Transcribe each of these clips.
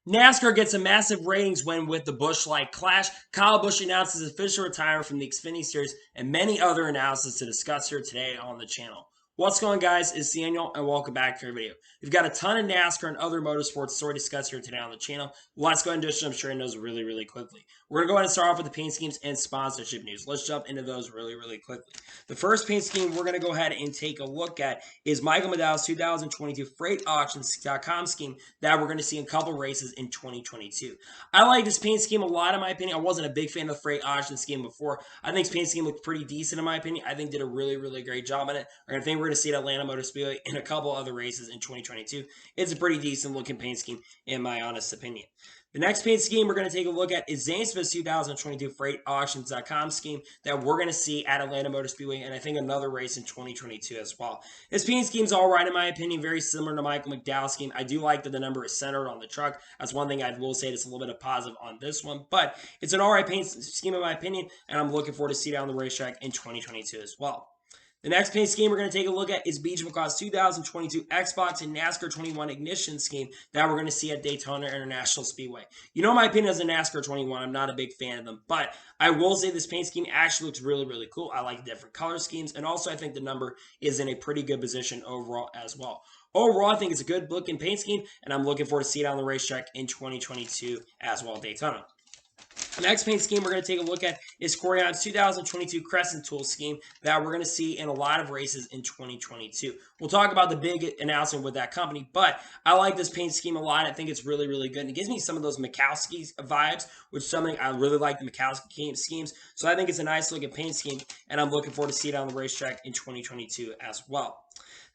NASCAR gets a massive ratings win with the Busch-like clash. Kyle Busch announces his official retirement from the Xfinity Series, and many other announcements to discuss here today on the channel. What's going on, guys? It's Daniel, and welcome back to our video. We've got a ton of NASCAR and other motorsports story to discuss here today on the channel. Let's go ahead and just jump straight into those really quickly. We're going to go ahead and start off with the paint schemes and sponsorship news. Let's jump into those really quickly. The first paint scheme we're going to go ahead and take a look at is Michael McDowell's 2022 FreightAuctions.com scheme that we're going to see in a couple races in 2022. I like this paint scheme a lot, in my opinion. I wasn't a big fan of the Freight Auction scheme before. I think this paint scheme looked pretty decent, in my opinion. I think did a really great job on it. I think we're going to see it at Atlanta Motor Speedway in a couple other races in 2022. It's a pretty decent looking paint scheme, in my honest opinion. The next paint scheme we're going to take a look at is Zane Smith's 2022 FreightAuctions.com scheme that we're going to see at Atlanta Motor Speedway and I think another race in 2022 as well. This paint scheme's all right, in my opinion, very similar to Michael McDowell's scheme. I do like that the number is centered on the truck. That's one thing I will say that's a little bit of positive on this one, but it's an all right paint scheme, in my opinion, and I'm looking forward to see it on the racetrack in 2022 as well. The next paint scheme we're going to take a look at is Beach McCaw's 2022 Xbox and NASCAR 21 Ignition scheme that we're going to see at Daytona International Speedway. You know my opinion as a NASCAR 21, I'm not a big fan of them, but I will say this paint scheme actually looks really cool. I like the different color schemes, and also I think the number is in a pretty good position overall as well. Overall, I think it's a good looking paint scheme, and I'm looking forward to see it on the racetrack in 2022 as well at Daytona. The next paint scheme we're going to take a look at is Corion's 2022 Crescent Tool scheme that we're going to see in a lot of races in 2022. We'll talk about the big announcement with that company, but I like this paint scheme a lot. I think it's really good. And it gives me some of those Mikowski vibes, which is something I really like the Mikowski schemes. So I think it's a nice looking paint scheme, and I'm looking forward to see it on the racetrack in 2022 as well.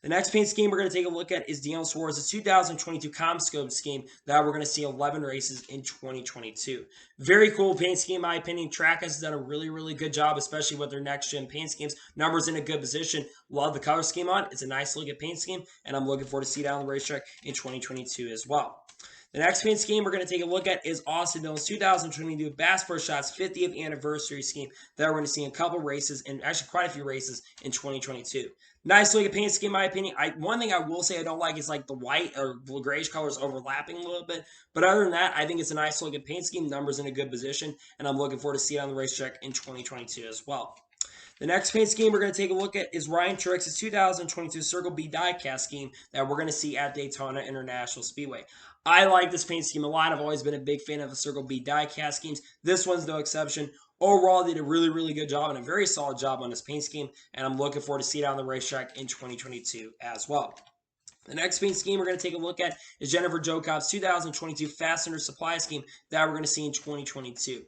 The next paint scheme we're going to take a look at is Daniel Suarez's 2022 ComScope scheme that we're going to see 11 races in 2022. Very cool paint scheme, in my opinion. Track has done a really good job, especially with their next-gen paint schemes. Numbers in a good position. Love the color scheme on it. It's a nice looking paint scheme, and I'm looking forward to see it on the racetrack in 2022 as well. The next paint scheme we're going to take a look at is Austin Dillon's 2022 Bass Pro Shots 50th anniversary scheme that we're going to see in a couple races, and actually quite a few races in 2022. Nice looking paint scheme, in my opinion. One thing I will say I don't like is like the white or grayish colors overlapping a little bit. But other than that, I think it's a nice looking paint scheme. Numbers in a good position, and I'm looking forward to see it on the racetrack in 2022 as well. The next paint scheme we're going to take a look at is Ryan Truex's 2022 Circle B diecast scheme that we're going to see at Daytona International Speedway. I like this paint scheme a lot. I've always been a big fan of the Circle B diecast schemes. This one's no exception. Overall, they did a really good job and a very solid job on this paint scheme, and I'm looking forward to see it on the racetrack in 2022 as well. The next paint scheme we're going to take a look at is Jennifer Jacob's 2022 Fastener Supply scheme that we're going to see in 2022.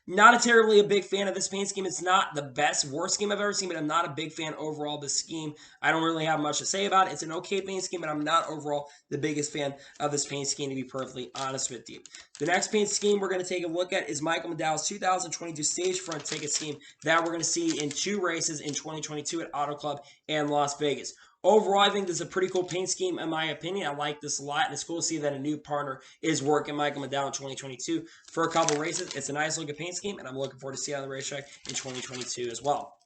Not a terribly a big fan of this paint scheme. It's not the worst scheme I've ever seen, but I'm not a big fan overall of this scheme. I don't really have much to say about it. It's an okay paint scheme, but I'm not overall the biggest fan of this paint scheme, to be perfectly honest with you. The next paint scheme we're going to take a look at is Michael McDowell's 2022 Stage Front Ticket scheme that we're going to see in 2 races in 2022 at Auto Club and Las Vegas. Overall, I think this is a pretty cool paint scheme, in my opinion. I like this a lot, and it's cool to see that a new partner is working Michael McDowell in 2022 for a couple races. It's a nice looking paint scheme, and I'm looking forward to see it on the racetrack in 2022 as well.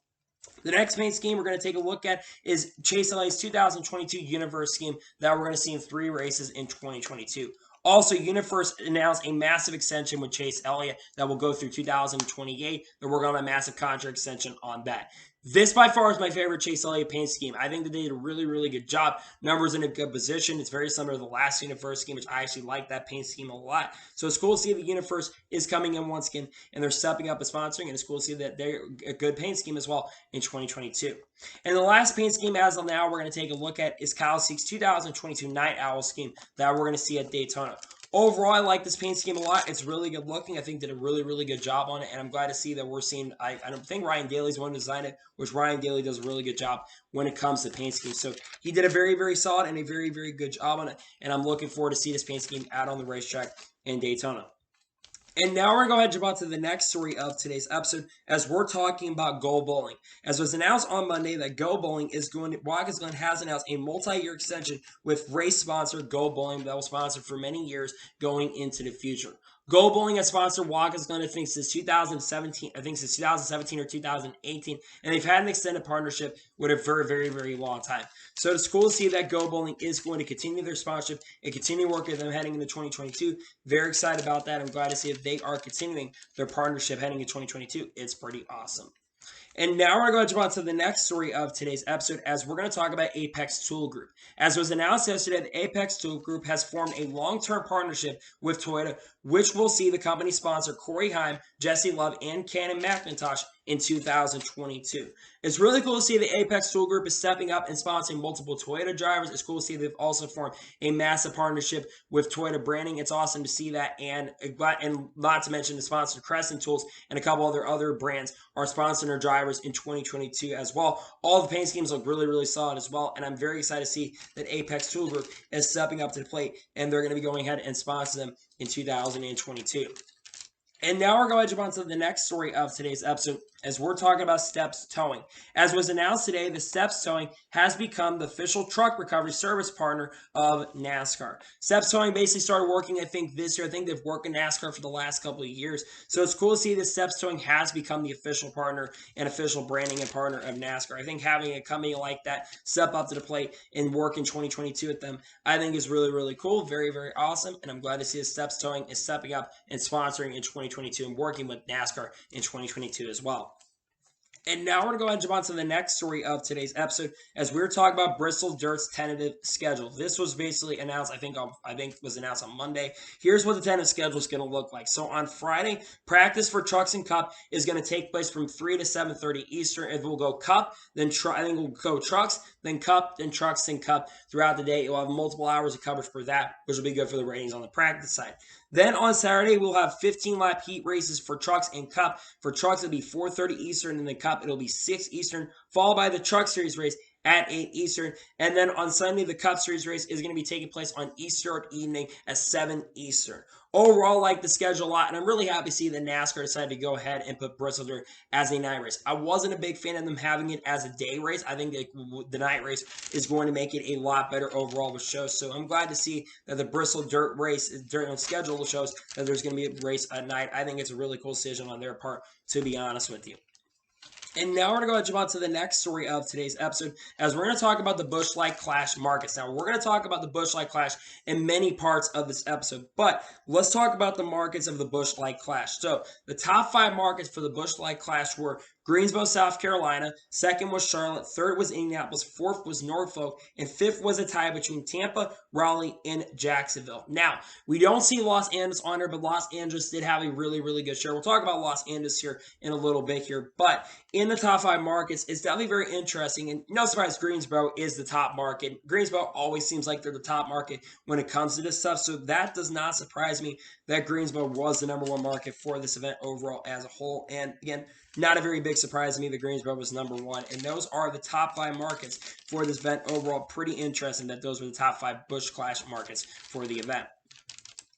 The next paint scheme we're going to take a look at is Chase Elliott's 2022 Universe scheme that we're going to see in 3 races in 2022. Also, Universe announced a massive extension with Chase Elliott that will go through 2028. They're working on a massive contract extension on that. This, by far, is my favorite Chase Elliott paint scheme. I think that they did a really good job. Numbers in a good position. It's very similar to the last Universe scheme, which I actually like that paint scheme a lot. So it's cool to see that Universe is coming in once again, and they're stepping up as sponsoring, and it's cool to see that they're a good paint scheme as well in 2022. And the last paint scheme as of now we're going to take a look at is Kyle Seek's 2022 Night Owl scheme that we're going to see at Daytona. Overall, I like this paint scheme a lot. It's really good looking. I think did a really good job on it, and I'm glad to see that we're seeing. I don't think Ryan Daly's one to design it, which Ryan Daly does a really good job when it comes to paint scheme. So he did a very solid and a very good job on it, and I'm looking forward to see this paint scheme out on the racetrack in Daytona. And now we're going to go ahead and jump on to the next story of today's episode as we're talking about Go Bowling. As was announced on Monday that Go Bowling has announced a multi-year extension with race sponsor Go Bowling that will sponsor for many years going into the future. Go Bowling has sponsored Waka's Glen, I think, since 2017. I think since 2017 or 2018, and they've had an extended partnership with a very, very, very long time. So it's cool to see that Go Bowling is going to continue their sponsorship and continue working with them heading into 2022. Very excited about that. I'm glad to see that they are continuing their partnership heading into 2022. It's pretty awesome. And now we're going to jump on to the next story of today's episode, as we're going to talk about Apex Tool Group. As was announced yesterday, the Apex Tool Group has formed a long-term partnership with Toyota, which will see the company sponsor Corey Heim, Jesse Love, and Cannon McIntosh in 2022. It's really cool to see the Apex Tool Group is stepping up and sponsoring multiple Toyota drivers. It's cool to see they've also formed a massive partnership with Toyota branding. It's awesome to see that, and not to mention the sponsor Crescent Tools and a couple other brands are sponsoring their drivers in 2022 as well. All the paint schemes look really, really solid as well, and I'm very excited to see that Apex Tool Group is stepping up to the plate, and they're going to be going ahead and sponsor them in 2022. And now we're going to jump on to the next story of today's episode, as we're talking about Steps Towing. As was announced today, the Steps Towing has become the official truck recovery service partner of NASCAR. Steps Towing basically started working, I think, this year. I think they've worked in NASCAR for the last couple of years. So it's cool to see that Steps Towing has become the official partner and official branding and partner of NASCAR. I think having a company like that step up to the plate and work in 2022 with them, I think is really, really cool. Very, very awesome. And I'm glad to see that Steps Towing is stepping up and sponsoring in 2022 and working with NASCAR in 2022 as well. And now we're going to go ahead and jump on to the next story of today's episode, as we're talking about Bristol Dirt's tentative schedule. This was basically announced, I think was announced on Monday. Here's what the tentative schedule is going to look like. So on Friday, practice for Trucks and Cup is going to take place from 3 to 7:30 Eastern. It will go Cup, then I think we'll go Trucks, then Cup, then Trucks, then Cup throughout the day. You'll have multiple hours of coverage for that, which will be good for the ratings on the practice side. Then on Saturday, we'll have 15-lap heat races for Trucks and Cup. For Trucks, it'll be 4:30 Eastern, and the Cup, it'll be 6 Eastern, followed by the Truck Series race at 8 Eastern. And then on Sunday, the Cup Series race is going to be taking place on Easter evening at 7 Eastern. Overall, I like the schedule a lot, and I'm really happy to see that NASCAR decided to go ahead and put Bristol Dirt as a night race. I wasn't a big fan of them having it as a day race. I think the night race is going to make it a lot better overall with shows. So I'm glad to see that the Bristol Dirt race during schedule shows that there's going to be a race at night. I think it's a really cool decision on their part, to be honest with you. And now we're going to go and jump on to the next story of today's episode, as we're going to talk about the Busch Light Clash markets. Now, we're going to talk about the Busch Light Clash in many parts of this episode, but let's talk about the markets of the Busch Light Clash. So, the top 5 markets for the Busch Light Clash were Greensboro, South Carolina. Second was Charlotte. Third was Indianapolis. Fourth was Norfolk. And fifth was a tie between Tampa, Raleigh, and Jacksonville. Now, we don't see Los Angeles on there, but Los Angeles did have a really, really good share. We'll talk about Los Angeles here in a little bit here. But in the top 5 markets, it's definitely very interesting. And no surprise, Greensboro is the top market. Greensboro always seems like they're the top market when it comes to this stuff. So that does not surprise me that Greensboro was the number 1 market for this event overall as a whole. And again, not a very big surprise to me that Greensboro was number 1. And those are the top 5 markets for this event overall. Pretty interesting that those were the top 5 Busch Clash markets for the event.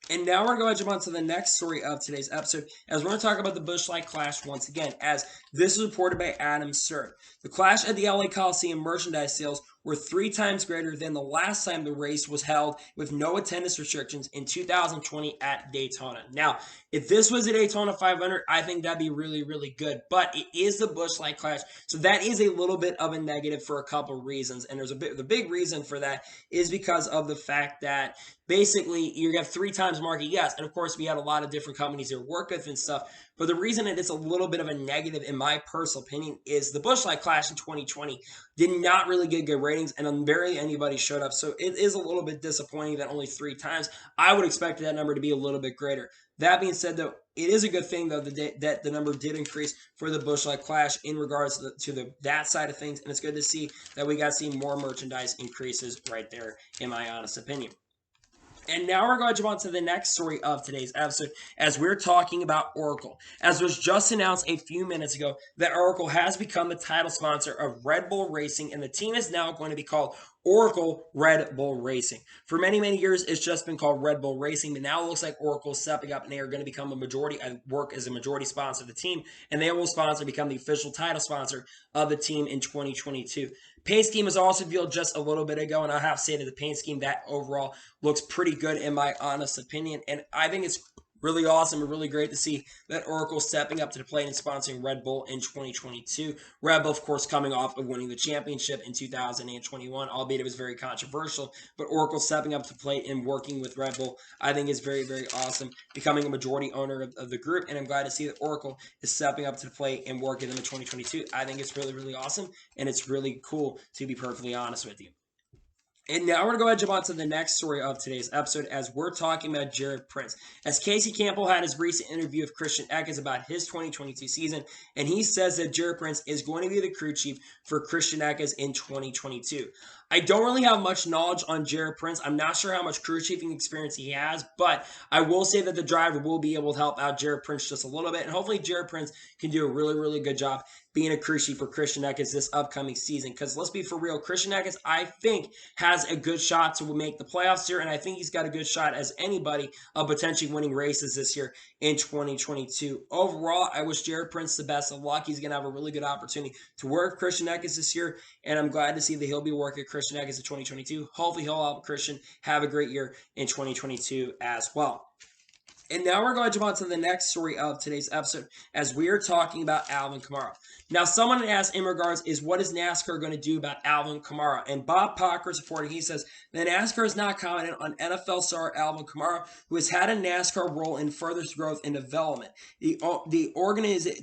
And now we're going to jump on to the next story of today's episode, as we're going to talk about the Busch Light Clash once again, as this was reported by Adam Sirk. The Clash at the LA Coliseum merchandise sales were 3 times greater than the last time the race was held with no attendance restrictions in 2020 at Daytona. Now, if this was a Daytona 500, I think that'd be really, really good. But it is the Busch Light Clash, so that is a little bit of a negative for a couple reasons. And the big reason for that is because of the fact that basically you have 3 times market, yes, and of course we had a lot of different companies to work with and stuff. But the reason it is a little bit of a negative, in my personal opinion, is the Busch Light Clash in 2020 did not really get good ratings, and barely anybody showed up. So it is a little bit disappointing that only 3 times. I would expect that number to be a little bit greater. That being said, though, it is a good thing, though, that the number did increase for the Busch Light Clash in regards to that side of things. And it's good to see that we got to see more merchandise increases right there, in my honest opinion. And now we're going to jump on to the next story of today's episode, as we're talking about Oracle. As was just announced a few minutes ago, that Oracle has become the title sponsor of Red Bull Racing, and the team is now going to be called Oracle Red Bull Racing. For many, many years, it's just been called Red Bull Racing, but now it looks like Oracle is stepping up, and they are going to become work as a majority sponsor of the team, and they will become the official title sponsor of the team in 2022. Paint scheme was also revealed just a little bit ago, and I have to say that the paint scheme, that overall looks pretty good in my honest opinion, and I think it's Really awesome and really great to see that Oracle stepping up to the plate and sponsoring Red Bull in 2022. Red Bull, of course, coming off of winning the championship in 2021, albeit it was very controversial. But Oracle stepping up to the plate and working with Red Bull, I think is very, very awesome, becoming a majority owner of the group. And I'm glad to see that Oracle is stepping up to the plate and working them in 2022. I think it's really, really awesome, and it's really cool, to be perfectly honest with you. And now we're going to go ahead and jump on to the next story of today's episode as we're talking about Jared Prince. As Casey Campbell had his recent interview with Christian Ecks about his 2022 season, and he says that Jared Prince is going to be the crew chief for Christian Ecks in 2022. I don't really have much knowledge on Jared Prince. I'm not sure how much crew chiefing experience he has, but I will say that the driver will be able to help out Jared Prince just a little bit, and hopefully Jared Prince can do a really, really good job being a crew chief for Christian Ecks this upcoming season. Because let's be for real, Christian Ecks, I think, has a good shot to make the playoffs here, and I think he's got a good shot as anybody of potentially winning races this year in 2022. Overall, I wish Jared Prince the best of luck. He's going to have a really good opportunity to work with Christian Ecks this year, and I'm glad to see that he'll be working with Christian Ecks in 2022. Hopefully, he'll help Christian have a great year in 2022 as well. And now we're going to jump on to the next story of today's episode as we are talking about Alvin Kamara. Now, someone asked in regards is what is NASCAR going to do about Alvin Kamara? And Bob Pocker is reporting, he says that NASCAR is not commenting on NFL star Alvin Kamara, who has had a NASCAR role in further growth and development. The New Orleans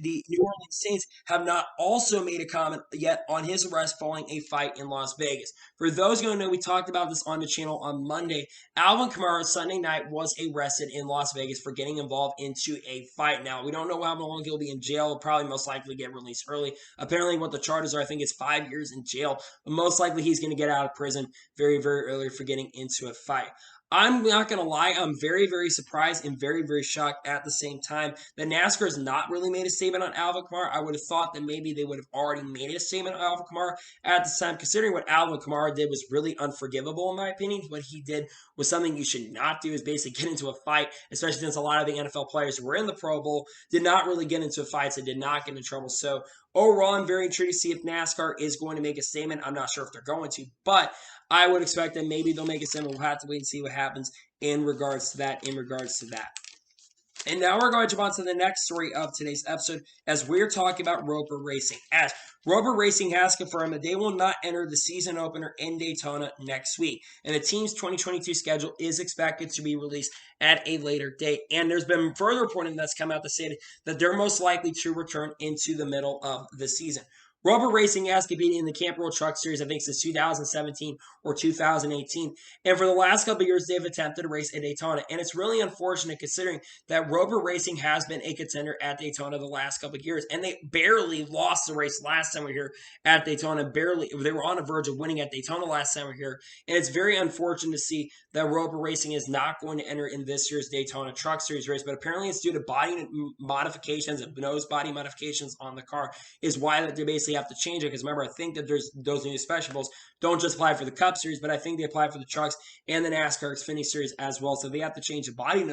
Saints have not also made a comment yet on his arrest following a fight in Las Vegas. For those who don't know, we talked about this on the channel on Monday. Alvin Kamara Sunday night was arrested in Las Vegas for getting involved into a fight. Now, we don't know how long he'll be in jail. He'll probably most likely get released early. Apparently, what the charges are, I think it's 5 years in jail. But most likely, he's going to get out of prison very, very early for getting into a fight. I'm not going to lie, I'm very, very surprised and very, very shocked at the same time that NASCAR has not really made a statement on Alvin Kamara. I would have thought that maybe they would have already made a statement on Alvin Kamara at the time, considering what Alvin Kamara did was really unforgivable in my opinion. What he did was something you should not do, is basically get into a fight, especially since a lot of the NFL players who were in the Pro Bowl did not really get into fights and did not get in trouble. So overall, I'm very intrigued to see if NASCAR is going to make a statement. I'm not sure if they're going to, but I would expect that maybe they'll make a statement. We'll have to wait and see what happens in regards to that. And now we're going to jump on to the next story of today's episode as we're talking about Roper Racing. As Roper Racing has confirmed that they will not enter the season opener in Daytona next week. And the team's 2022 schedule is expected to be released at a later date. And there's been further reporting that's come out to say that they're most likely to return into the middle of the season. Roper Racing has competed in the Camp World Truck Series, I think, since 2017 or 2018. And for the last couple of years, they've attempted to race at Daytona. And it's really unfortunate considering that Roper Racing has been a contender at Daytona the last couple of years. And they barely lost the race last time we were here at Daytona. They were on the verge of winning at Daytona last time we were here. And it's very unfortunate to see that Roper Racing is not going to enter in this year's Daytona Truck Series race. But apparently it's due to body modifications, nose body modifications on the car is why that they basically have to change it. Because remember, I think that there's those new specials don't just apply for the Cup Series, but I think they apply for the trucks and the NASCAR Xfinity Series as well. So they have to change the body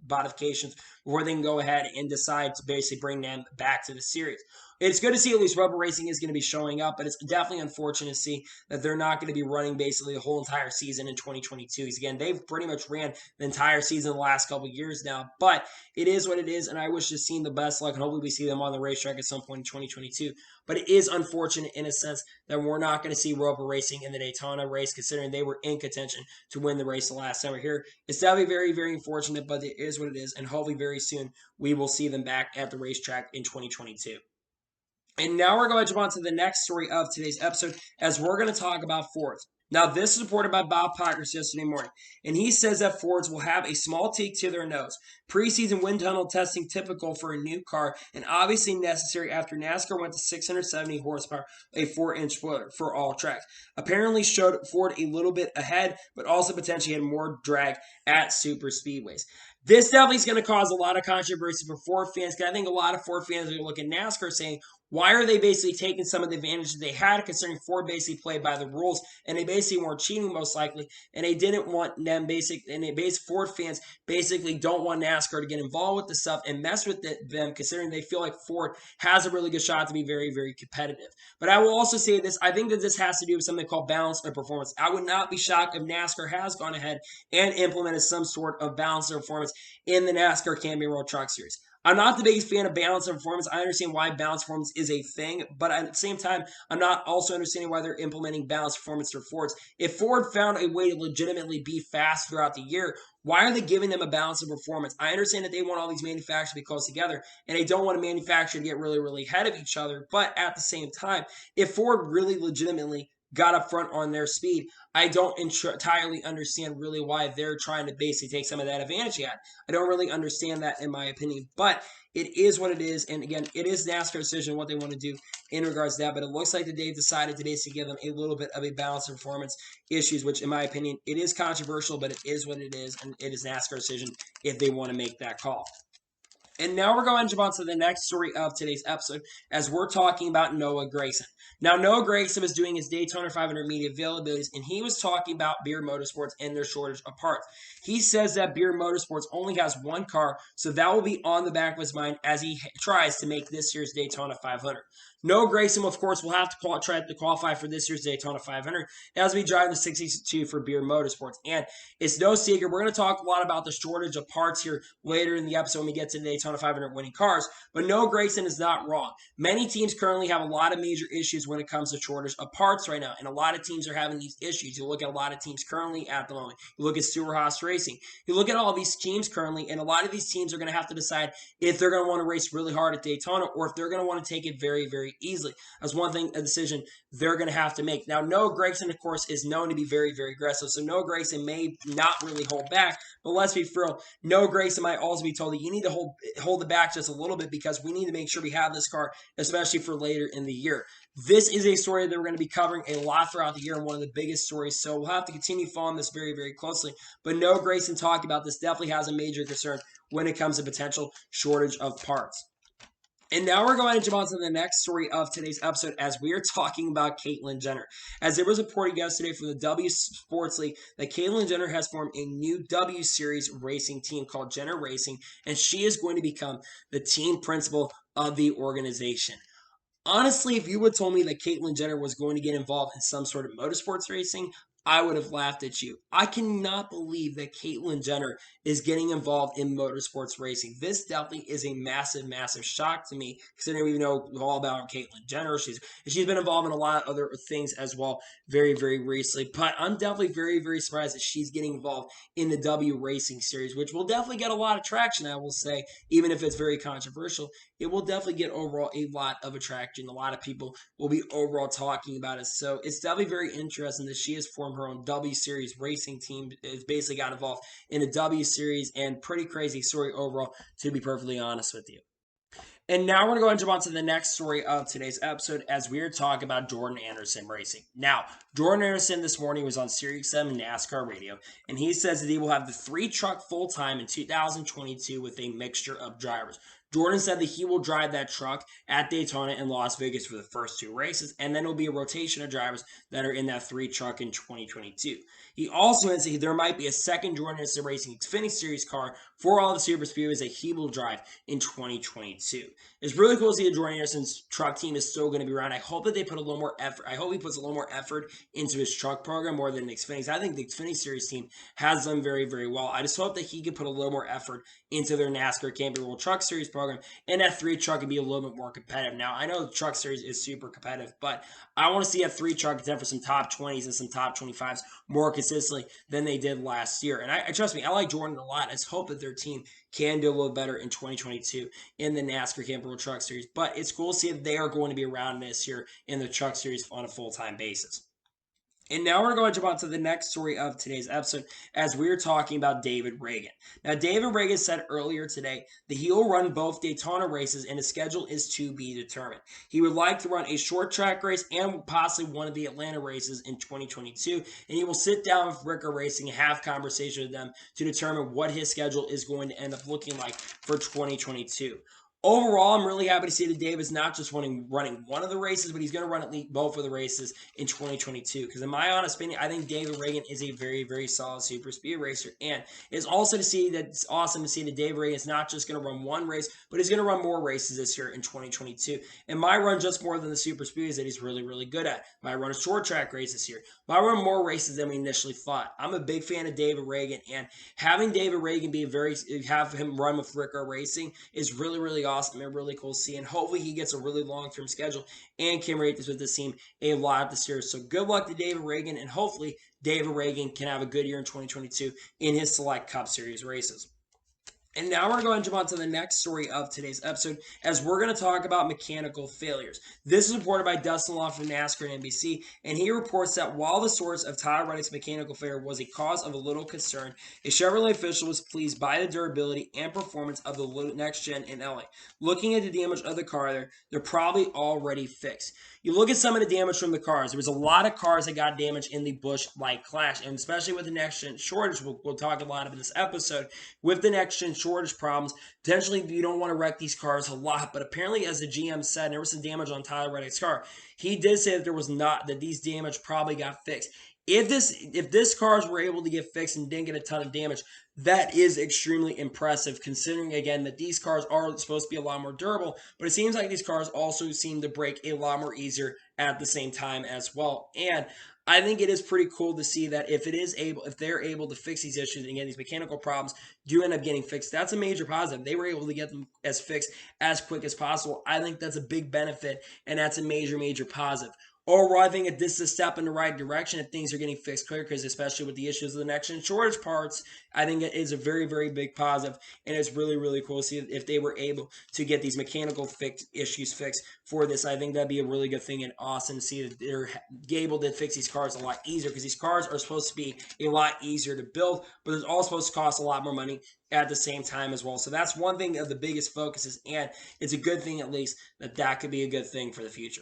modifications before they can go ahead and decide to basically bring them back to the series. It's good to see at least Roper Racing is going to be showing up, but it's definitely unfortunate to see that they're not going to be running basically the whole entire season in 2022. Because again, they've pretty much ran the entire season the last couple of years now, but it is what it is, and I wish to see them the best luck, and hopefully we see them on the racetrack at some point in 2022. But it is unfortunate in a sense that we're not going to see Roper Racing in the Daytona race, considering they were in contention to win the race the last time we're here. It's definitely very, very unfortunate, but it is what it is, and hopefully very soon we will see them back at the racetrack in 2022. And now we're going to jump on to the next story of today's episode as we're going to talk about Fords. Now, this is reported by Bob Pockers yesterday morning, and he says that Fords will have a small tweak to their nose. Preseason wind tunnel testing typical for a new car and obviously necessary after NASCAR went to 670 horsepower, a 4-inch spoiler for all tracks. Apparently showed Ford a little bit ahead, but also potentially had more drag at super speedways. This definitely is going to cause a lot of controversy for Ford fans, because I think a lot of Ford fans are going to look at NASCAR saying, Why are they basically taking some of the advantages they had, considering Ford basically played by the rules and they basically weren't cheating most likely, and they didn't want them Ford fans basically don't want NASCAR to get involved with the stuff and mess with them, considering they feel like Ford has a really good shot to be very, very competitive. But I will also say this, I think that this has to do with something called balance of performance. I would not be shocked if NASCAR has gone ahead and implemented some sort of balance of performance in the NASCAR Camping World Truck Series. I'm not the biggest fan of balance of performance. I understand why balance performance is a thing, but at the same time, I'm not also understanding why they're implementing balance performance for Fords. If Ford found a way to legitimately be fast throughout the year, why are they giving them a balance of performance? I understand that they want all these manufacturers to be close together, and they don't want a manufacturer to get really, really ahead of each other. But at the same time, if Ford really legitimately got up front on their speed, I don't entirely understand really why they're trying to basically take some of that advantage yet. I don't really understand that in my opinion, but it is what it is. And again, it is NASCAR's decision what they want to do in regards to that, but it looks like that they've decided to basically give them a little bit of a balance of performance issues, which in my opinion, it is controversial, but it is what it is, and it is NASCAR's decision if they want to make that call. And now we're going to jump on to the next story of today's episode as we're talking about Noah Grayson. Now, Noah Grayson was doing his Daytona 500 media availabilities, and he was talking about Beer Motorsports and their shortage of parts. He says that Beer Motorsports only has one car, so that will be on the back of his mind as he tries to make this year's Daytona 500. Noah Grayson, of course, will have to try to qualify for this year's Daytona 500 as we drive the 62 for Beer Motorsports. And it's no secret, we're going to talk a lot about the shortage of parts here later in the episode when we get to the Daytona 500 winning cars. But Noah Grayson is not wrong. Many teams currently have a lot of major issues when it comes to shortage of parts right now, and a lot of teams are having these issues. You look at a lot of teams currently at the moment. You look at Stewart-Haas Racing. You look at all these teams currently, and a lot of these teams are going to have to decide if they're going to want to race really hard at Daytona or if they're going to want to take it very, very easily. That's a decision they're going to have to make. Now, Noah Grayson, of course, is known to be very, very aggressive, so Noah Grayson may not really hold back, but let's be real. Noah Grayson might also be told that you need to hold it back just a little bit because we need to make sure we have this car, especially for later in the year. This is a story that we're going to be covering a lot throughout the year and one of the biggest stories, so we'll have to continue following this very, very closely. But Noah Grayson talking about this definitely has a major concern when it comes to potential shortage of parts. And now we're going to jump on to the next story of today's episode as we are talking about Caitlyn Jenner. As there was reported yesterday from the W Sports League that Caitlyn Jenner has formed a new W Series racing team called Jenner Racing, and she is going to become the team principal of the organization. Honestly, if you would have told me that Caitlyn Jenner was going to get involved in some sort of motorsports racing, I would have laughed at you. I cannot believe that Caitlyn Jenner is getting involved in motorsports racing. This definitely is a massive, massive shock to me, considering we know all about Caitlyn Jenner. She's been involved in a lot of other things as well very, very recently. But I'm definitely very, very surprised that she's getting involved in the W Racing Series, which will definitely get a lot of traction, I will say, even if it's very controversial. It will definitely get overall a lot of attraction. A lot of people will be overall talking about it. So it's definitely very interesting that she has formed her own W Series racing team. It's basically got involved in a W Series, and pretty crazy story overall, to be perfectly honest with you. And now we're going to go and jump on to the next story of today's episode as we're talking about Jordan Anderson Racing. Now, Jordan Anderson this morning was on Sirius 7 NASCAR radio, and he says that he will have the 3-truck full-time in 2022 with a mixture of drivers. Jordan said that he will drive that truck at Daytona and Las Vegas for the first 2 races, and then it'll be a rotation of drivers that are in that 3-truck in 2022. He also hinted that there might be a second Jordan Anderson Racing Xfinity Series car for all the super speedways that he will drive in 2022. It's really cool to see that Jordan Anderson's truck team is still going to be around. I hope that they put a little more effort. I hope he puts a little more effort into his truck program more than the Xfinity. I think the Xfinity Series team has done very, very well. I just hope that he can put a little more effort into their NASCAR Camping World Truck Series program, and that 3-truck can be a little bit more competitive. Now, I know the Truck Series is super competitive, but I want to see a 3-truck contend for some top 20s and some top 25s more consistently than they did last year. And I trust me, I like Jordan a lot. I just hope that their team can do a little better in 2022 in the NASCAR Camping World Truck Series. But it's cool to see that they are going to be around this year in the Truck Series on a full-time basis. And now we're going to jump on to the next story of today's episode as we're talking about David Reagan. Now, David Reagan said earlier today that he will run both Daytona races and his schedule is to be determined. He would like to run a short track race and possibly one of the Atlanta races in 2022, and he will sit down with Ricker Racing and have conversation with them to determine what his schedule is going to end up looking like for 2022. Overall, I'm really happy to see that Dave is not just running one of the races, but he's going to run at least both of the races in 2022. Because in my honest opinion, I think David Reagan is a very, very solid super speed racer. And it's also to see that it's awesome to see that David Reagan is not just going to run one race, but he's going to run more races this year in 2022. And might run just more than the super speeds that he's really, really good at. Might run a short track race this year. Might run more races than we initially thought. I'm a big fan of David Reagan, and having David Reagan have him run with Ricker Racing is really, really awesome and really cool to see. And hopefully he gets a really long-term schedule and can rate this with this team a lot this year. So good luck to David Reagan, and hopefully David Reagan can have a good year in 2022 in his Select Cup Series races. And now we're going to jump on to the next story of today's episode, as we're going to talk about mechanical failures. This is reported by Dustin Law from NASCAR and NBC, and he reports that while the source of Tyler Reddick's mechanical failure was a cause of a little concern, a Chevrolet official was pleased by the durability and performance of the next gen in LA. Looking at the damage of the car, they're probably already fixed. You look at some of the damage from the cars. There was a lot of cars that got damaged in the Busch light clash, and especially with the next gen shortage, we'll talk a lot about in this episode. With the next gen shortage problems, potentially you don't want to wreck these cars a lot, but apparently, as the GM said, there was some damage on Tyler Reddick's car. He did say that there was not, that these damage probably got fixed. If this cars were able to get fixed and didn't get a ton of damage, that is extremely impressive, considering again that these cars are supposed to be a lot more durable, but it seems like these cars also seem to break a lot more easier at the same time as well. And I think it is pretty cool to see that if they're able to fix these issues and get these mechanical problems do end up getting fixed, that's a major positive. They were able to get them as fixed as quick as possible. I think that's a big benefit, and that's a major, major positive. Overall, I think this is a step in the right direction if things are getting fixed quicker, because especially with the issues of the next gen shortage parts, I think it is a very, very big positive, and it's really, really cool to see if they were able to get these mechanical issues fixed for this. I think that'd be a really good thing and awesome to see that they're able to fix these cars a lot easier, because these cars are supposed to be a lot easier to build, but they're all supposed to cost a lot more money at the same time as well. So that's one thing of the biggest focuses, and it's a good thing at least that could be a good thing for the future.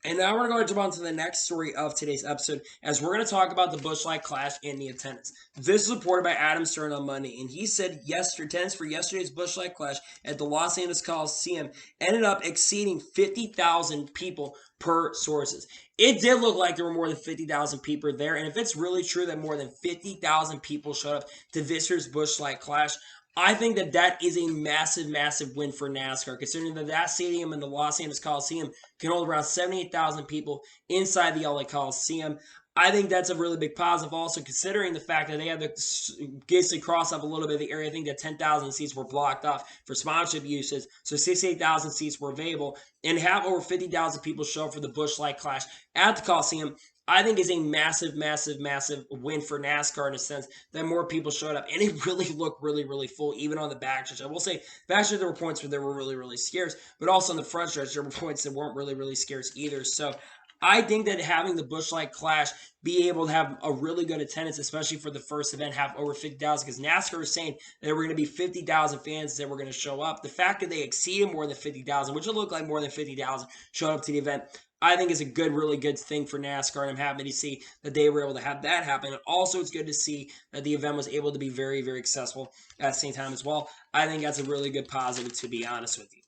And now we're going to jump on to the next story of today's episode, as we're going to talk about the Busch Light Clash and the attendance. This is reported by Adam Stern on Monday, and he said attendance for yesterday's Busch Light Clash at the Los Angeles Coliseum ended up exceeding 50,000 people per sources. It did look like there were more than 50,000 people there, and if it's really true that more than 50,000 people showed up to this year's Busch Light Clash, I think that is a massive, massive win for NASCAR, considering that stadium in the Los Angeles Coliseum can hold around 78,000 people inside the LA Coliseum. I think that's a really big positive also, considering the fact that they had to basically cross up a little bit of the area. I think that 10,000 seats were blocked off for sponsorship uses, so 68,000 seats were available, and have over 50,000 people show up for the Busch Light Clash at the Coliseum. I think is a massive, massive, massive win for NASCAR in a sense that more people showed up. And it really looked really, really full, even on the backstretch. I will say, backstretch there were points where they were really, really scarce, but also on the front stretch there were points that weren't really, really scarce either. So I think that having the Busch Light Clash be able to have a really good attendance, especially for the first event, have over 50,000, because NASCAR was saying that there were going to be 50,000 fans that were going to show up. The fact that they exceeded more than 50,000, which would look like more than 50,000 showed up to the event, I think is a really good thing for NASCAR, and I'm happy to see that they were able to have that happen. And also, it's good to see that the event was able to be very, very successful at the same time as well. I think that's a really good positive, to be honest with you.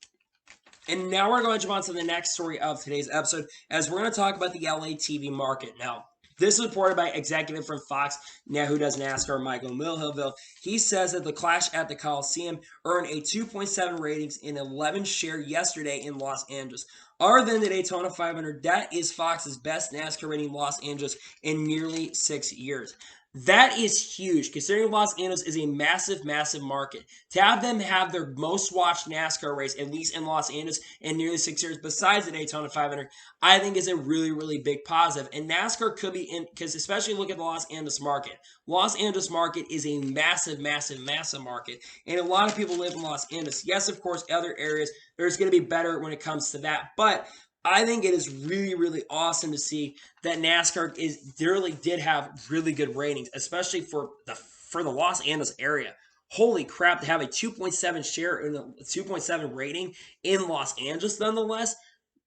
And now we're going to jump on to the next story of today's episode, as we're going to talk about the LA TV market. Now, this is reported by executive from Fox, now who does NASCAR, Michael Milhillville. He says that the Clash at the Coliseum earned a 2.7 ratings in 11 share yesterday in Los Angeles. Other than the Daytona 500, that is Fox's best NASCAR rating in Los Angeles in nearly 6 years. That is huge, considering Los Angeles is a massive, massive market. To have them have their most watched NASCAR race, at least in Los Angeles, in nearly 6 years, besides the Daytona 500, I think is a really, really big positive. And NASCAR could be in, because especially look at the Los Angeles market. Los Angeles market is a massive, massive, massive market. And a lot of people live in Los Angeles. Yes, of course, other areas, there's going to be better when it comes to that. But I think it is really, really awesome to see that NASCAR really did have really good ratings, especially for the Los Angeles area. Holy crap, to have a 2.7 share and a 2.7 rating in Los Angeles, nonetheless,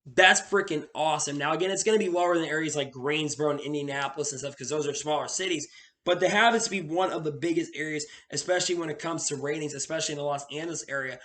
that's freaking awesome. Now, again, it's going to be lower than areas like Greensboro and Indianapolis and stuff, because those are smaller cities. But to have it to be one of the biggest areas, especially when it comes to ratings, especially in the Los Angeles area,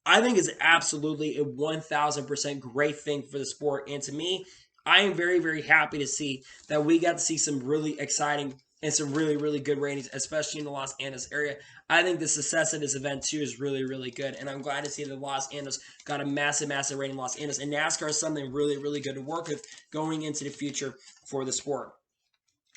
I think is absolutely a 1000% great thing for the sport. And to me, I am very, very happy to see that we got to see some really exciting and some really, really good ratings, especially in the Los Angeles area. I think the success of this event, too, is really, really good. And I'm glad to see that Los Angeles got a massive, massive rating in Los Angeles. And NASCAR is something really, really good to work with going into the future for the sport.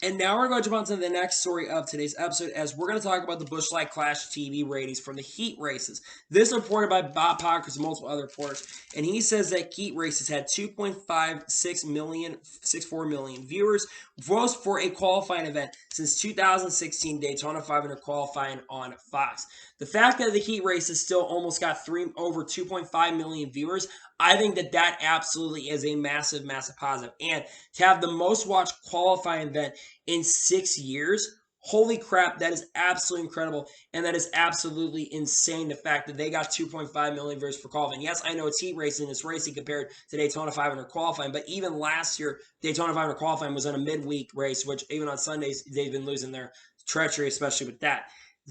And now we're going to jump on to the next story of today's episode as we're going to talk about the Busch Light Clash TV ratings from the heat races. This is reported by Bob Pockers and multiple other reporters, and he says that heat races had 2.64 million viewers, most for a qualifying event since 2016 Daytona 500 qualifying on Fox. The fact that the heat races still almost got over 2.5 million viewers, I think that absolutely is a massive, massive positive. And to have the most watched qualifying event in 6 years, holy crap, that is absolutely incredible. And that is absolutely insane, the fact that they got 2.5 million viewers for qualifying. Yes, I know it's heat racing, it's racing compared to Daytona 500 qualifying, but even last year, Daytona 500 qualifying was on a midweek race, which even on Sundays, they've been losing their treachery, especially with that.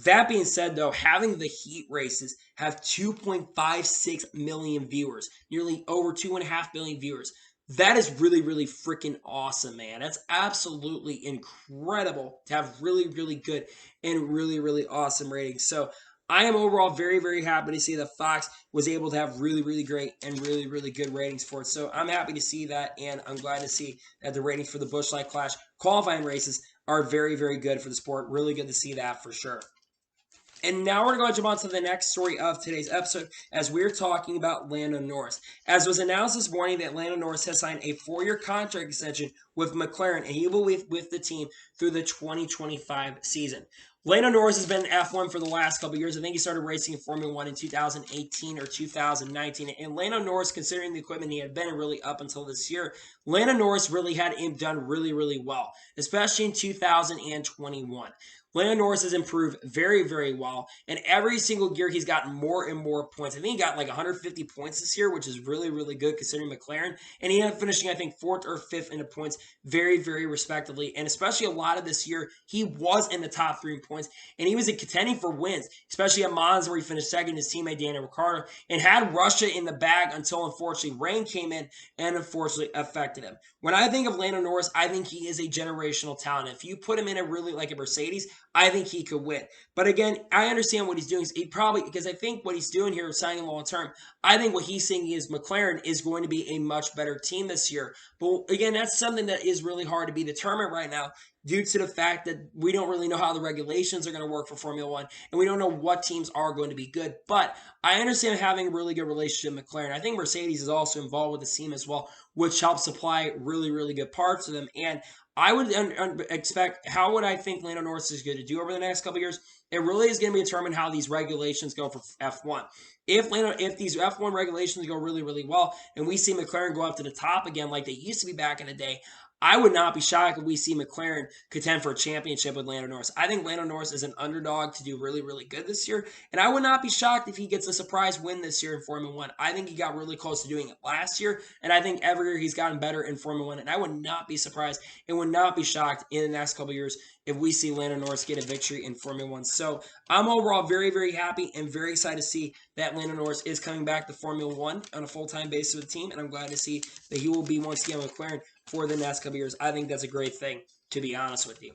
That being said, though, having the heat races have 2.56 million viewers, nearly over 2.5 billion viewers, that is really, really freaking awesome, man. That's absolutely incredible to have really, really good and really, really awesome ratings. So I am overall very, very happy to see that Fox was able to have really, really great and really, really good ratings for it. So I'm happy to see that, and I'm glad to see that the ratings for the Busch Light Clash qualifying races are very, very good for the sport. Really good to see that for sure. And now we're going to jump on to the next story of today's episode as we're talking about Lando Norris. As was announced this morning that Lando Norris has signed a 4-year contract extension with McLaren, and he will be with the team through the 2025 season. Lando Norris has been in F1 for the last couple of years. I think he started racing in Formula 1 in 2018 or 2019. And Lando Norris, considering the equipment he had been in really up until this year, Lando Norris really had done really, really well, especially in 2021. Lando Norris has improved very, very well. And every single year, he's gotten more and more points. I think he got like 150 points this year, which is really, really good considering McLaren. And he ended up finishing, I think, 4th or 5th in the points very, very respectively. And especially a lot of this year, he was in the top 3 points. And he was contending for wins, especially at Monza where he finished second, his teammate Daniel Ricciardo, and had Russia in the bag until, unfortunately, rain came in and unfortunately affected him. When I think of Lando Norris, I think he is a generational talent. If you put him in a really like a Mercedes, I think he could win. But again, I understand what he's doing. He probably, because I think what he's doing here is signing long term. I think what he's thinking is McLaren is going to be a much better team this year. But again, that's something that is really hard to be determined right now due to the fact that we don't really know how the regulations are going to work for Formula One, and we don't know what teams are going to be good. But I understand having a really good relationship with McLaren. I think Mercedes is also involved with the team as well, which helps supply really, really good parts to them. And I would expect, how would I think Lando Norris is going to do over the next couple of years? It really is going to be determined how these regulations go for F1. If these F1 regulations go really, really well, and we see McLaren go up to the top again like they used to be back in the day, I would not be shocked if we see McLaren contend for a championship with Lando Norris. I think Lando Norris is an underdog to do really, really good this year, and I would not be shocked if he gets a surprise win this year in Formula One. I think he got really close to doing it last year, and I think every year he's gotten better in Formula One, and I would not be surprised and would not be shocked in the next couple of years if we see Lando Norris get a victory in Formula One. So I'm overall very, very happy and very excited to see that Lando Norris is coming back to Formula One on a full-time basis with the team, and I'm glad to see that he will be once again with McLaren for the next couple of years. I think that's a great thing, to be honest with you.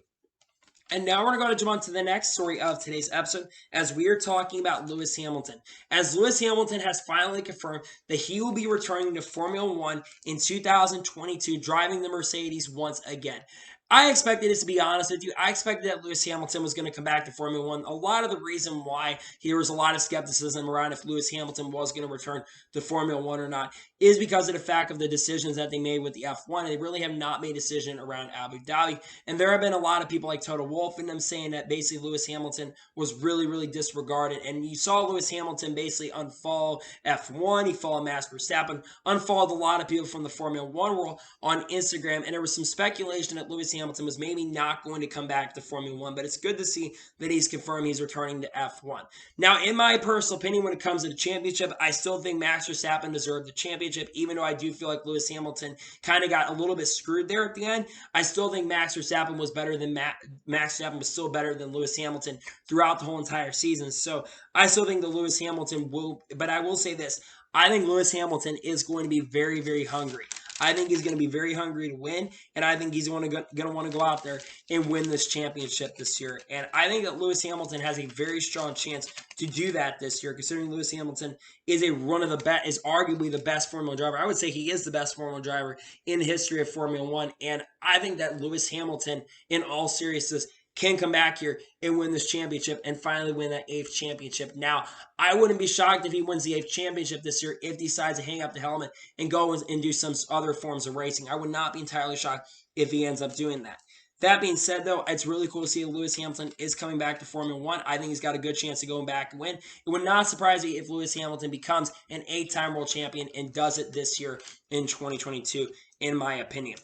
And now we're going to jump on to the next story of today's episode as we are talking about Lewis Hamilton. As Lewis Hamilton has finally confirmed that he will be returning to Formula One in 2022, driving the Mercedes once again. I expected this, to be honest with you. I expected that Lewis Hamilton was going to come back to Formula One. A lot of the reason why there was a lot of skepticism around if Lewis Hamilton was going to return to Formula One or not is because of the fact of the decisions that they made with the F1. They really have not made a decision around Abu Dhabi. And there have been a lot of people like Toto Wolff and them saying that basically Lewis Hamilton was really, really disregarded. And you saw Lewis Hamilton basically unfollow F1. He followed Max Verstappen, unfollowed a lot of people from the Formula One world on Instagram. And there was some speculation that Lewis Hamilton was maybe not going to come back to Formula One, but it's good to see that he's confirmed he's returning to F1. Now, in my personal opinion, when it comes to the championship, I still think Max Verstappen deserved the championship, even though I do feel like Lewis Hamilton kind of got a little bit screwed there at the end. I still think Max Verstappen was better than Max Verstappen was still better than Lewis Hamilton throughout the whole entire season. So I still think that Lewis Hamilton will, but I will say this. I think Lewis Hamilton is going to be very, very hungry. I think he's going to be very hungry to win, and I think he's going to want to go out there and win this championship this year. And I think that Lewis Hamilton has a very strong chance to do that this year, considering Lewis Hamilton is is arguably the best Formula One driver. I would say he is the best Formula One driver in the history of Formula One, and I think that Lewis Hamilton, in all seriousness, can come back here and win this championship and finally win that 8th championship. Now, I wouldn't be shocked if he wins the 8th championship this year if he decides to hang up the helmet and go and do some other forms of racing. I would not be entirely shocked if he ends up doing that. That being said, though, it's really cool to see Lewis Hamilton is coming back to Formula One. I think he's got a good chance of going back and win. It would not surprise me if Lewis Hamilton becomes an 8-time world champion and does it this year in 2022, in my opinion.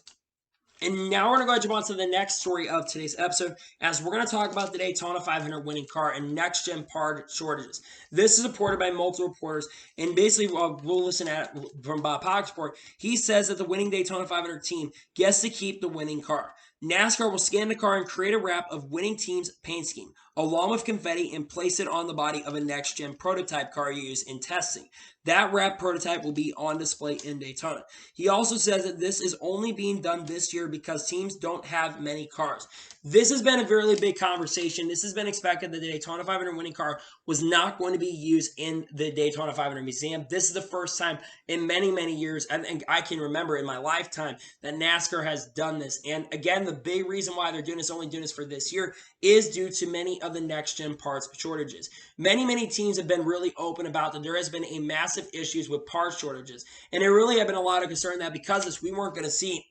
And now we're going to go jump on to the next story of today's episode, as we're going to talk about the Daytona 500 winning car and next-gen part shortages. This is reported by multiple reporters, and basically we'll listen at from Bob Pogg's report. He says that the winning Daytona 500 team gets to keep the winning car. NASCAR will scan the car and create a wrap of winning team's paint scheme, along with confetti, and place it on the body of a next-gen prototype car used in testing. That wrap prototype will be on display in Daytona. He also says that this is only being done this year because teams don't have many cars. This has been a really big conversation. This has been expected that the Daytona 500 winning car was not going to be used in the Daytona 500 Museum. This is the first time in many, many years, I think I can remember in my lifetime, that NASCAR has done this. And again, the big reason why they're only doing this for this year is due to many of the next-gen parts shortages. Many teams have been really open about that there has been a massive issues with parts shortages. And there really have been a lot of concern that because of this, we weren't going to see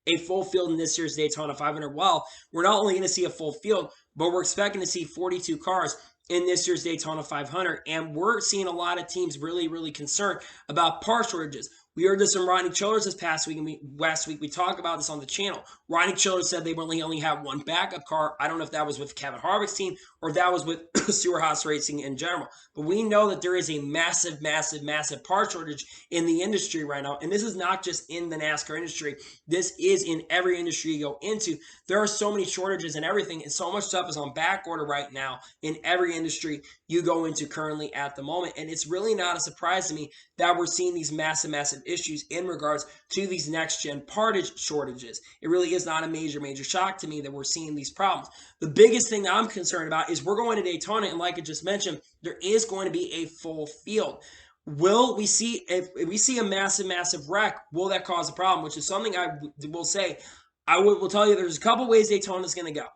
a full field in this year's Daytona 500. Well, we're not only going to see a full field, but we're expecting to see 42 cars in this year's Daytona 500. And we're seeing a lot of teams really concerned about part shortages. We heard this from Rodney Childers this past week, and last week we talked about this on the channel. Rodney Childers said they only have one backup car. I don't know if that was with Kevin Harvick's team or if that was with Stewart Haas Racing in general. But we know that there is a massive part shortage in the industry right now. And this is not just in the NASCAR industry. This is in every industry you go into. There are so many shortages and everything, and so much stuff is on back order right now in every industry you go into currently at the moment. And it's really not a surprise to me that we're seeing these massive issues in regards to these next-gen partage shortages. It really is not a major shock to me that we're seeing these problems. The biggest thing that I'm concerned about is we're going to Daytona, and like I just mentioned, there is going to be a full field. Will we see, if we see a massive wreck, will that cause a problem? Which is something I will say. I will tell you there's a couple ways Daytona is going to go.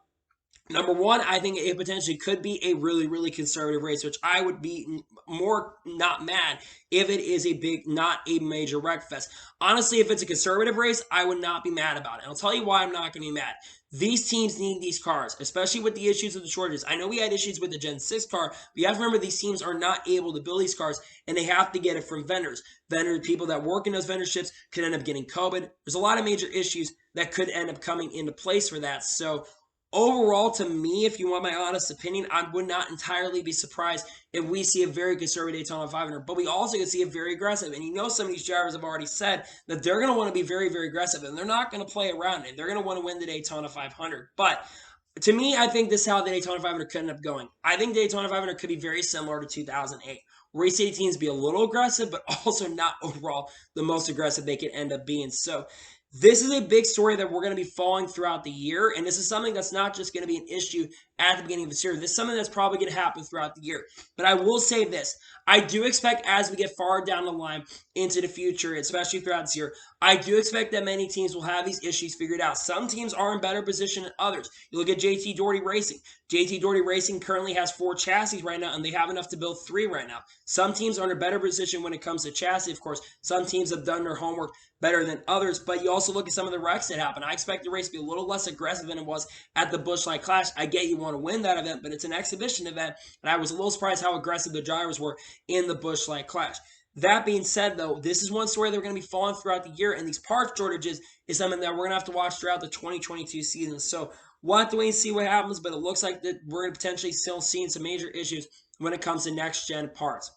Number one, I think it potentially could be a really conservative race, which I would be more not mad if it is not a major wreck fest. Honestly, if it's a conservative race, I would not be mad about it. And I'll tell you why I'm not going to be mad. These teams need these cars, especially with the issues of the shortages. I know we had issues with the Gen 6 car, but you have to remember these teams are not able to build these cars, and they have to get it from vendors. People that work in those vendorships could end up getting COVID. There's a lot of major issues that could end up coming into place for that. So overall, to me, if you want my honest opinion, I would not entirely be surprised if we see a very conservative Daytona 500, but we also can see it very aggressive. And some of these drivers have already said that they're going to want to be very aggressive, and they're not going to play around it. They're going to want to win the Daytona 500. But to me, I think this is how the Daytona 500 could end up going. I think Daytona 500 could be very similar to 2008. Where you see teams be a little aggressive, but also not overall the most aggressive they could end up being. So this is a big story that we're going to be following throughout the year, and this is something that's not just going to be an issue at the beginning of this year. This is something that's probably going to happen throughout the year. But I will say this. I do expect as we get far down the line into the future, especially throughout this year, I do expect that many teams will have these issues figured out. Some teams are in better position than others. You look at JT Doherty Racing. JT Doherty Racing currently has 4 chassis right now, and they have enough to build 3 right now. Some teams are in a better position when it comes to chassis. Of course, some teams have done their homework better than others, but you also look at some of the wrecks that happen. I expect the race to be a little less aggressive than it was at the Busch Light Clash. I get you want to win that event, but it's an exhibition event, and I was a little surprised how aggressive the drivers were in the Busch Light Clash. That being said, though, this is one story that we're going to be following throughout the year, and these parts shortages is something that we're going to have to watch throughout the 2022 season. So we'll have to wait and see what happens, but it looks like that we're going to potentially still seeing some major issues when it comes to next-gen parts.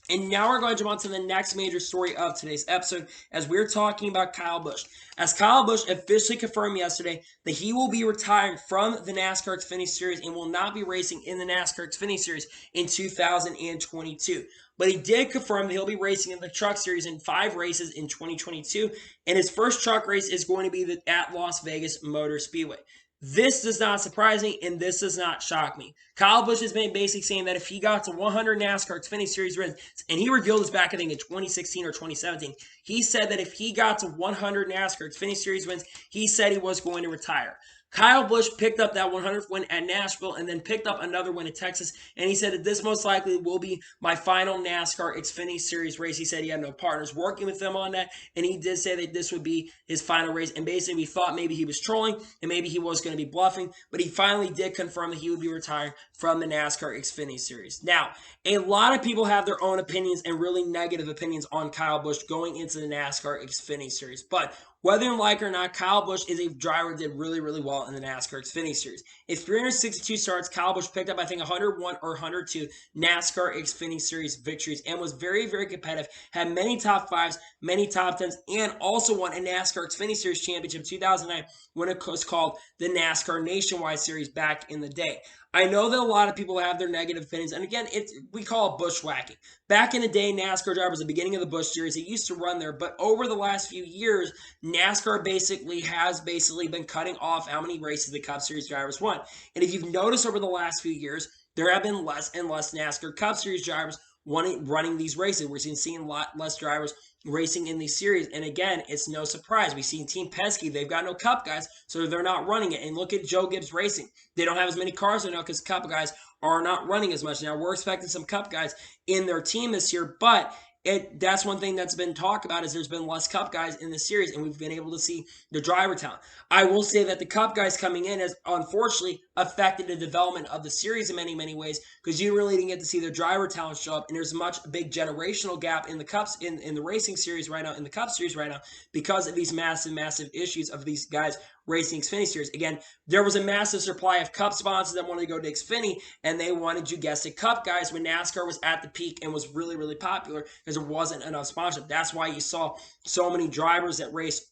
And now we're going to jump on to the next major story of today's episode as we're talking about Kyle Busch. As Kyle Busch officially confirmed yesterday that he will be retiring from the NASCAR Xfinity Series and will not be racing in the NASCAR Xfinity Series in 2022. But he did confirm that he'll be racing in the Truck Series in 5 races in 2022, and his first truck race is going to be at Las Vegas Motor Speedway. This does not surprise me, and this does not shock me. Kyle Busch has been basically saying that if he got to 100 NASCAR Xfinity Series wins, and he revealed this back, I think, in 2016 or 2017, he said that if he got to 100 NASCAR Xfinity Series wins, he said he was going to retire. Kyle Busch picked up that 100th win at Nashville and then picked up another win at Texas, and he said that this most likely will be my final NASCAR Xfinity Series race. He said he had no partners working with him on that, and he did say that this would be his final race, and basically we thought maybe he was trolling and maybe he was going to be bluffing, but he finally did confirm that he would be retiring from the NASCAR Xfinity Series. Now, a lot of people have their own opinions and really negative opinions on Kyle Busch going into the NASCAR Xfinity Series, but whether you like it or not, Kyle Busch is a driver that did really, really well in the NASCAR Xfinity Series. In 362 starts, Kyle Busch picked up, I think, 101 or 102 NASCAR Xfinity Series victories and was very, very competitive, had many top 5s, many top 10s, and also won a NASCAR Xfinity Series championship in 2009 when it was called the NASCAR Nationwide Series back in the day. I know that a lot of people have their negative opinions, and again, we call it bushwhacking. Back in the day, NASCAR drivers, the beginning of the Busch Series, they used to run there, but over the last few years, NASCAR has been cutting off how many races the Cup Series drivers won. And if you've noticed over the last few years, there have been less and less NASCAR Cup Series drivers running these races. We're seeing a lot less drivers racing in these series. And again, it's no surprise. We've seen Team Penske. They've got no Cup guys, so they're not running it. And look at Joe Gibbs Racing. They don't have as many cars right now because Cup guys are not running as much. Now, we're expecting some Cup guys in their team this year, but that's one thing that's been talked about is there's been less Cup guys in the series, and we've been able to see the driver talent. I will say that the Cup guys coming in has unfortunately affected the development of the series in many, many ways because you really didn't get to see their driver talent show up, and there's a big generational gap in the Cups in the racing series right now, in the Cup series right now, because of these massive, massive issues of these guys racing Xfinity Series. Again, there was a massive supply of Cup sponsors that wanted to go to Xfinity, and they wanted, you guessed it, Cup guys when NASCAR was at the peak and was really, really popular because there wasn't enough sponsorship. That's why you saw so many drivers that raced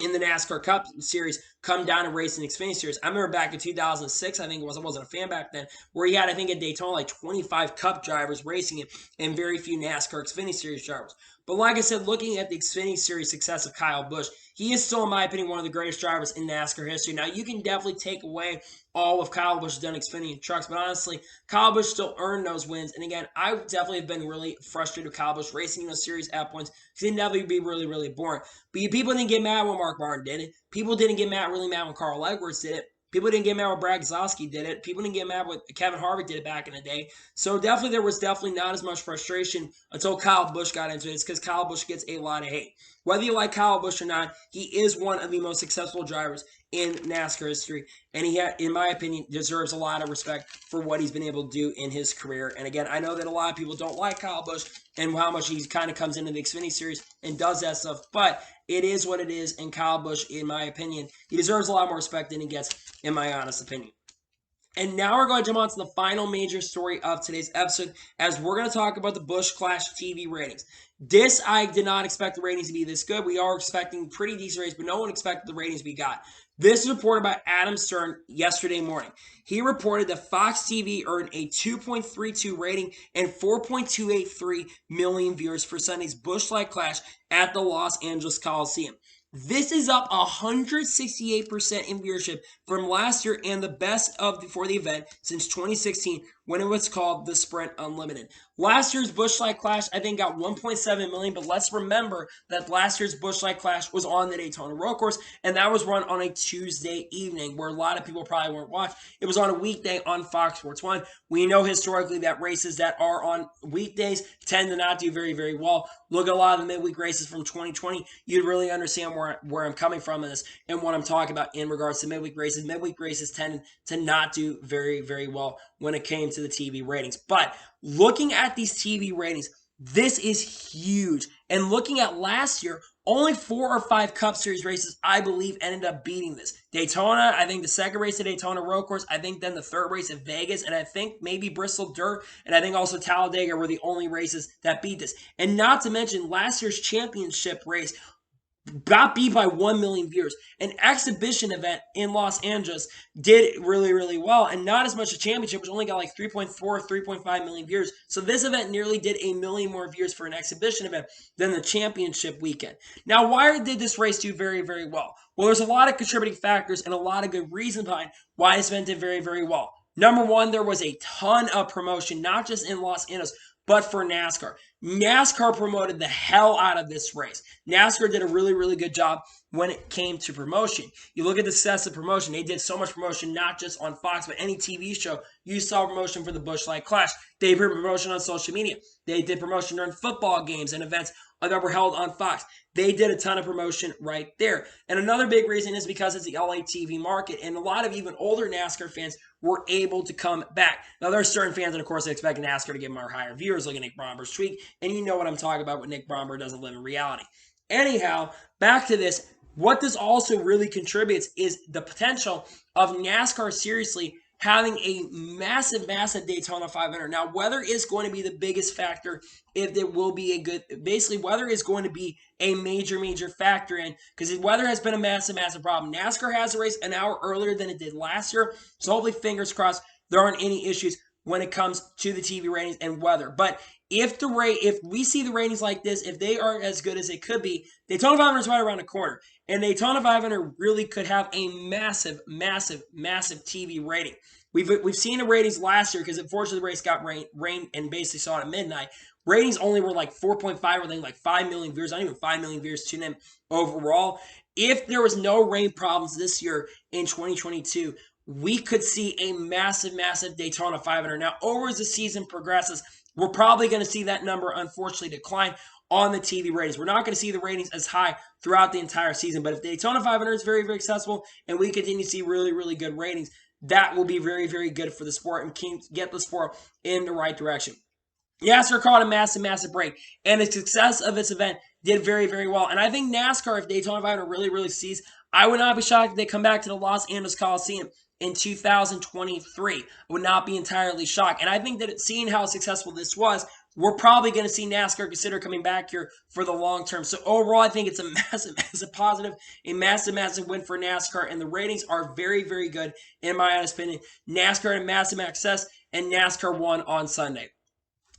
in the NASCAR Cup Series come down and race in the Xfinity Series. I remember back in 2006, I think it was, I wasn't a fan back then, where he had, I think, at Daytona, like 25 Cup drivers racing it and very few NASCAR Xfinity Series drivers. But like I said, looking at the Xfinity Series success of Kyle Busch, he is still, in my opinion, one of the greatest drivers in NASCAR history. Now, you can definitely take away all of Kyle Busch's done Xfinity and trucks, but honestly, Kyle Busch still earned those wins. And again, I definitely have been really frustrated with Kyle Busch racing in those series at points because he'd definitely be really, really boring. But people didn't get mad when Mark Martin did it. People didn't get really mad when Carl Edwards did it. People didn't get mad when Brad Keselowski did it. People didn't get mad when Kevin Harvick did it back in the day. So there was definitely not as much frustration until Kyle Busch got into it. It's because Kyle Busch gets a lot of hate. Whether you like Kyle Busch or not, he is one of the most successful drivers in NASCAR history. And he, in my opinion, deserves a lot of respect for what he's been able to do in his career. And again, I know that a lot of people don't like Kyle Busch and how much he kind of comes into the Xfinity Series and does that stuff. But it is what it is. And Kyle Busch, in my opinion, he deserves a lot more respect than he gets, in my honest opinion. And now we're going to jump on to the final major story of today's episode as we're going to talk about the Busch Clash TV ratings. I did not expect the ratings to be this good. We are expecting pretty decent ratings, but no one expected the ratings we got. This is reported by Adam Stern yesterday morning. He reported that Fox TV earned a 2.32 rating and 4.283 million viewers for Sunday's Busch Light Clash at the Los Angeles Coliseum. This is up 168% in viewership from last year and the best for the event since 2016 when it was called the Sprint Unlimited. Last year's Busch Light Clash, I think, got 1.7 million, but let's remember that last year's Busch Light Clash was on the Daytona Road Course, and that was run on a Tuesday evening where a lot of people probably weren't watching. It was on a weekday on Fox Sports 1. We know historically that races that are on weekdays tend to not do very, very well. Look at a lot of the midweek races from 2020. You'd really understand where I'm coming from in this and what I'm talking about in regards to midweek races. Midweek races tend to not do very, very well when it came to the TV ratings. But looking at these TV ratings, This is huge. And looking at last year, only 4 or 5 Cup Series races, I believe, ended up beating this. Daytona, I think the second race at Daytona Road Course, I think then the third race at Vegas, and I think maybe Bristol Dirt, and I think also Talladega were the only races that beat this. And not to mention last year's championship race got beat by 1 million viewers. An exhibition event in Los Angeles did really, really well, and not as much a championship, which only got like 3.4, 3.5 million viewers. So this event nearly did 1 million more viewers for an exhibition event than the championship weekend. Now, why did this race do very, very well? Well, there's a lot of contributing factors and a lot of good reasons behind why this event did very, very well. Number one, there was a ton of promotion, not just in Los Angeles, but for NASCAR. NASCAR promoted the hell out of this race. NASCAR did a really, really good job when it came to promotion. You look at the success of promotion. They did so much promotion, not just on Fox, but any TV show. You saw promotion for the Busch Light Clash. They did promotion on social media. They did promotion during football games and events that were held on Fox. They did a ton of promotion right there. And another big reason is because it's the LA TV market, and a lot of even older NASCAR fans were able to come back. Now, there are certain fans that, of course, expect NASCAR to get more higher viewers, like Nick Bromber's tweet, and you know what I'm talking about, what Nick Bromber doesn't live in reality. Anyhow, back to this. What this also really contributes is the potential of NASCAR seriously having a massive, massive Daytona 500. Now, weather is going to be the biggest factor if it will be a good, basically, weather is going to be a major, major factor in, because weather has been a massive, massive problem. NASCAR has a race an hour earlier than it did last year, so hopefully, fingers crossed, there aren't any issues when it comes to the TV ratings and weather. But if we see the ratings like this, if they are as good as it could be, Daytona 500 is right around the corner. And Daytona 500 really could have a massive, massive, massive TV rating. We've seen the ratings last year because unfortunately the race got rain and basically saw it at midnight. Ratings only were like 4.5 or like 5 million viewers, not even 5 million viewers tuned in overall. If there was no rain problems this year in 2022, we could see a massive, massive Daytona 500. Now, over as the season progresses, we're probably going to see that number, unfortunately, decline on the TV ratings. We're not going to see the ratings as high throughout the entire season. But if Daytona 500 is very, very successful and we continue to see really, really good ratings, that will be very, very good for the sport and can get the sport in the right direction. NASCAR caught a massive, massive break, and the success of this event did very, very well. And I think NASCAR, if Daytona 500 really, really sees, I would not be shocked if they come back to the Los Angeles Coliseum in 2023. I would not be entirely shocked. And I think that seeing how successful this was, we're probably going to see NASCAR consider coming back here for the long term. So overall, I think it's a massive, massive positive, a massive, massive win for NASCAR. And the ratings are very, very good, in my honest opinion. NASCAR had a massive success, and NASCAR won on Sunday.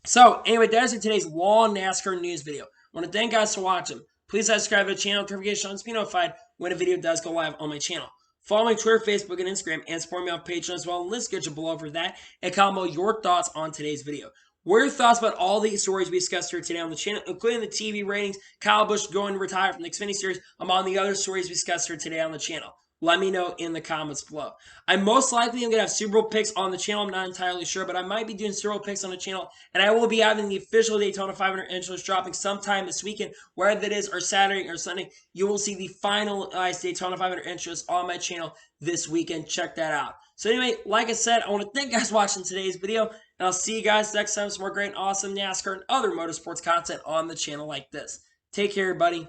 So anyway, that is today's long NASCAR news video. I want to thank you guys for watching. Please subscribe to the channel, notifications to be notified when a video does go live on my channel. Follow me on Twitter, Facebook, and Instagram, and support me on Patreon as well. Let's get you below for that, and comment your thoughts on today's video. What are your thoughts about all the stories we discussed here today on the channel, including the TV ratings, Kyle Busch going to retire from the Xfinity Series, among the other stories we discussed here today on the channel? Let me know in the comments below. I most likely am going to have Super Bowl picks on the channel. I'm not entirely sure, but I might be doing Super Bowl picks on the channel, and I will be having the official Daytona 500 intros dropping sometime this weekend, whether that is or Saturday or Sunday. You will see the finalized Daytona 500 intros on my channel this weekend. Check that out. So anyway, like I said, I want to thank you guys for watching today's video, and I'll see you guys next time with some more great and awesome NASCAR and other motorsports content on the channel like this. Take care, everybody.